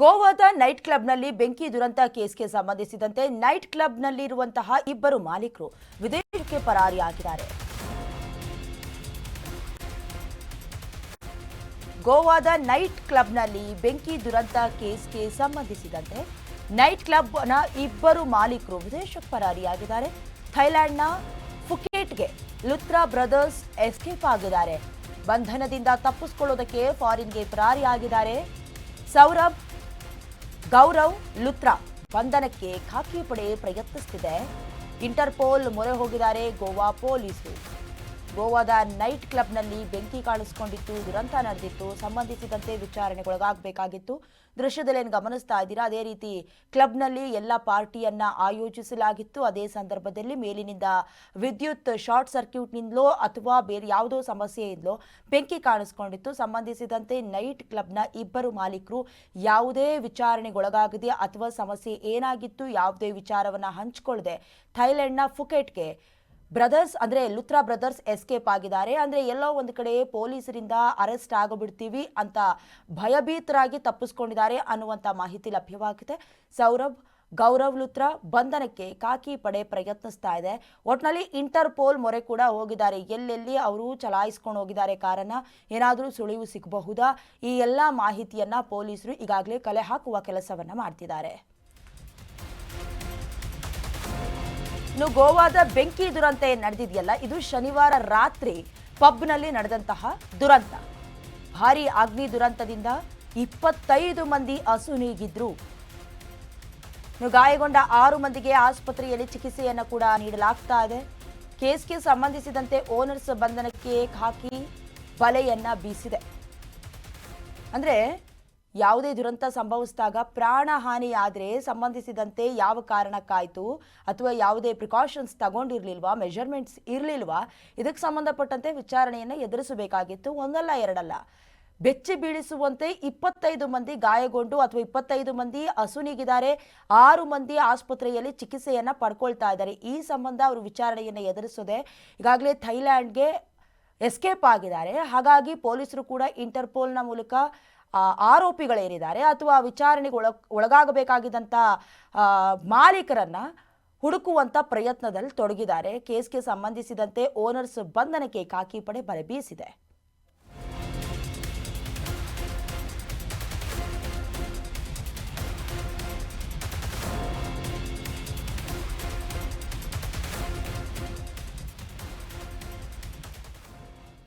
ಗೋವಾದ ನೈಟ್ ಕ್ಲಬ್ನಲ್ಲಿ ಬೆಂಕಿ ದುರಂತ ಕೇಸ್ಗೆ ಸಂಬಂಧಿಸಿದಂತೆ ನೈಟ್ ಕ್ಲಬ್ನಲ್ಲಿರುವಂತಹ ಇಬ್ಬರು ಮಾಲೀಕರು ವಿದೇಶಕ್ಕೆ ಪರಾರಿಯಾಗಿದ್ದಾರೆ. ಗೋವಾದ ನೈಟ್ ಕ್ಲಬ್ನಲ್ಲಿ ಬೆಂಕಿ ದುರಂತ ಕೇಸ್ಗೆ ಸಂಬಂಧಿಸಿದಂತೆ ನೈಟ್ ಕ್ಲಬ್ನ ಇಬ್ಬರು ಮಾಲೀಕರು ವಿದೇಶಕ್ಕೆ ಪರಾರಿಯಾಗಿದ್ದಾರೆ. ಥೈಲ್ಯಾಂಡ್ನ ಫುಕೇಟ್ಗೆ ಲುತ್ರಾ ಬ್ರದರ್ಸ್ ಎಸ್ಕೇಪ್ ಆಗಿದ್ದಾರೆ. ಬಂಧನದಿಂದ ತಪ್ಪಿಸಿಕೊಳ್ಳೋದಕ್ಕೆ ಫಾರಿನ್ಗೆ ಪರಾರಿಯಾಗಿದ್ದಾರೆ. ಸೌರಭ್ ಗೌರವ್ ಲುತ್ರಾ ಬಂಧನಕ್ಕೆ ಖಾಕಿ ಪಡೆ ಪ್ರಯತ್ನಿಸುತ್ತಿದೆ. ಇಂಟರ್ಪೋಲ್ ಮೊರೆ ಹೋಗಿದ್ದಾರೆ ಗೋವಾ ಪೊಲೀಸರು. ಗೋವಾದ ನೈಟ್ ಕ್ಲಬ್ನಲ್ಲಿ ಬೆಂಕಿ ಕಾಣಿಸಿಕೊಂಡಿತ್ತು, ದುರಂತ ನಡೆದಿತ್ತು, ಸಂಬಂಧಿಸಿದಂತೆ ವಿಚಾರಣೆಗೊಳಗಾಗಬೇಕಾಗಿತ್ತು. ದೃಶ್ಯದಲ್ಲೇನು ಗಮನಿಸ್ತಾ ಇದ್ದೀರಾ, ಅದೇ ರೀತಿ ಕ್ಲಬ್ನಲ್ಲಿ ಎಲ್ಲ ಪಾರ್ಟಿಯನ್ನ ಆಯೋಜಿಸಲಾಗಿತ್ತು. ಅದೇ ಸಂದರ್ಭದಲ್ಲಿ ಮೇಲಿನಿಂದ ವಿದ್ಯುತ್ ಶಾರ್ಟ್ ಸರ್ಕ್ಯೂಟ್ನಿಂದಲೋ ಅಥವಾ ಬೇರೆ ಯಾವುದೋ ಸಮಸ್ಯೆಯಿಂದಲೋ ಬೆಂಕಿ ಕಾಣಿಸ್ಕೊಂಡಿತ್ತು. ಸಂಬಂಧಿಸಿದಂತೆ ನೈಟ್ ಕ್ಲಬ್ನ ಇಬ್ಬರು ಮಾಲೀಕರು ಯಾವುದೇ ವಿಚಾರಣೆಗೊಳಗಾಗದೆ ಅಥವಾ ಸಮಸ್ಯೆ ಏನಾಗಿತ್ತು ಯಾವುದೇ ವಿಚಾರವನ್ನ ಹಂಚಿಕೊಳ್ಳದೆ ಥೈಲ್ಯಾಂಡ್ನ ಫುಕೆಟ್ಗೆ ಬ್ರದರ್ಸ್ ಅಂದ್ರೆ ಲುತ್ರಾ ಬ್ರದರ್ಸ್ ಎಸ್ಕೇಪ್ ಆಗಿದ್ದಾರೆ. ಅಂದ್ರೆ ಎಲ್ಲೋ ಒಂದು ಕಡೆ ಪೊಲೀಸರಿಂದ ಅರೆಸ್ಟ್ ಆಗಿಬಿಡ್ತೀವಿ ಅಂತ ಭಯಭೀತರಾಗಿ ತಪ್ಪಿಸ್ಕೊಂಡಿದ್ದಾರೆ ಅನ್ನುವಂಥ ಮಾಹಿತಿ ಲಭ್ಯವಾಗಿದೆ. ಸೌರಭ್ ಗೌರವ್ ಲುತ್ರಾ ಬಂಧನಕ್ಕೆ ಖಾಕಿ ಪಡೆ ಪ್ರಯತ್ನಿಸ್ತಾ ಇದೆ. ಒಟ್ನಲ್ಲಿ ಇಂಟರ್ಪೋಲ್ ಮೊರೆ ಕೂಡ ಹೋಗಿದ್ದಾರೆ. ಎಲ್ಲೆಲ್ಲಿ ಅವರು ಚಲಾಯಿಸ್ಕೊಂಡು ಹೋಗಿದ್ದಾರೆ ಕಾರನ್ನ, ಏನಾದರೂ ಸುಳಿವು ಸಿಗಬಹುದಾ, ಈ ಎಲ್ಲ ಮಾಹಿತಿಯನ್ನ ಪೊಲೀಸರು ಈಗಾಗಲೇ ಕಲೆ ಹಾಕುವ ಕೆಲಸವನ್ನ ಮಾಡ್ತಿದ್ದಾರೆ. ಇನ್ನು ಗೋವಾದ ಬೆಂಕಿ ದುರಂತ ಏನು ನಡೆದಿದೆಯಲ್ಲ, ಇದು ಶನಿವಾರ ರಾತ್ರಿ ಪಬ್ನಲ್ಲಿ ನಡೆದಂತಹ ದುರಂತ. ಭಾರೀ ಅಗ್ನಿ ದುರಂತದಿಂದ 25 ಮಂದಿ ಅಸುನೀಗಿದ್ರು. ಇನ್ನು ಗಾಯಗೊಂಡ 6 ಮಂದಿಗೆ ಆಸ್ಪತ್ರೆಯಲ್ಲಿ ಚಿಕಿತ್ಸೆಯನ್ನು ಕೂಡ ನೀಡಲಾಗ್ತಾ ಇದೆ. ಕೇಸ್ಗೆ ಸಂಬಂಧಿಸಿದಂತೆ ಓನರ್ಸ್ ಬಂಧನಕ್ಕೆ ಖಾಕಿ ಬಲೆಯನ್ನ ಬೀಸಿದೆ. ಅಂದ್ರೆ ಯಾವುದೇ ದುರಂತ ಸಂಭವಿಸಿದಾಗ ಪ್ರಾಣ ಹಾನಿಯಾದರೆ ಸಂಬಂಧಿಸಿದಂತೆ ಯಾವ ಕಾರಣಕ್ಕಾಯಿತು ಅಥವಾ ಯಾವುದೇ ಪ್ರಿಕಾಷನ್ಸ್ ತಗೊಂಡಿರಲಿಲ್ವಾ, ಮೆಜರ್ಮೆಂಟ್ಸ್ ಇರಲಿಲ್ವಾ, ಇದಕ್ಕೆ ಸಂಬಂಧಪಟ್ಟಂತೆ ವಿಚಾರಣೆಯನ್ನು ಎದುರಿಸಬೇಕಾಗಿತ್ತು. ಒಂದಲ್ಲ ಎರಡಲ್ಲ, ಬೆಚ್ಚಿ ಬೀಳಿಸುವಂತೆ 25 ಮಂದಿ ಗಾಯಗೊಂಡು ಅಥವಾ 25 ಮಂದಿ ಅಸುನೀಗಿದ್ದಾರೆ. 6 ಮಂದಿ ಆಸ್ಪತ್ರೆಯಲ್ಲಿ ಚಿಕಿತ್ಸೆಯನ್ನು ಪಡ್ಕೊಳ್ತಾ ಇದ್ದಾರೆ. ಈ ಸಂಬಂಧ ಅವರು ವಿಚಾರಣೆಯನ್ನು ಎದುರಿಸೋದೆ ಈಗಾಗಲೇ ಥೈಲ್ಯಾಂಡ್ಗೆ ಎಸ್ಕೇಪ್ ಆಗಿದ್ದಾರೆ. ಹಾಗಾಗಿ ಪೊಲೀಸರು ಕೂಡ ಇಂಟರ್ಪೋಲ್ನ ಮೂಲಕ ಆರೋಪಿಗಳೇನಿದ್ದಾರೆ ಅಥವಾ ವಿಚಾರಣೆಗೆ ಒಳಗಾಗಬೇಕಾಗಿದ್ದಂಥ ಮಾಲೀಕರನ್ನ ಹುಡುಕುವಂಥ ಪ್ರಯತ್ನದಲ್ಲಿ ತೊಡಗಿದ್ದಾರೆ. ಕೇಸ್ಗೆ ಸಂಬಂಧಿಸಿದಂತೆ ಓನರ್ಸ್ ಬಂಧನಕ್ಕೆ ಖಾಕಿ ಪಡೆ ಬಲೆ ಬೀಸಿದೆ.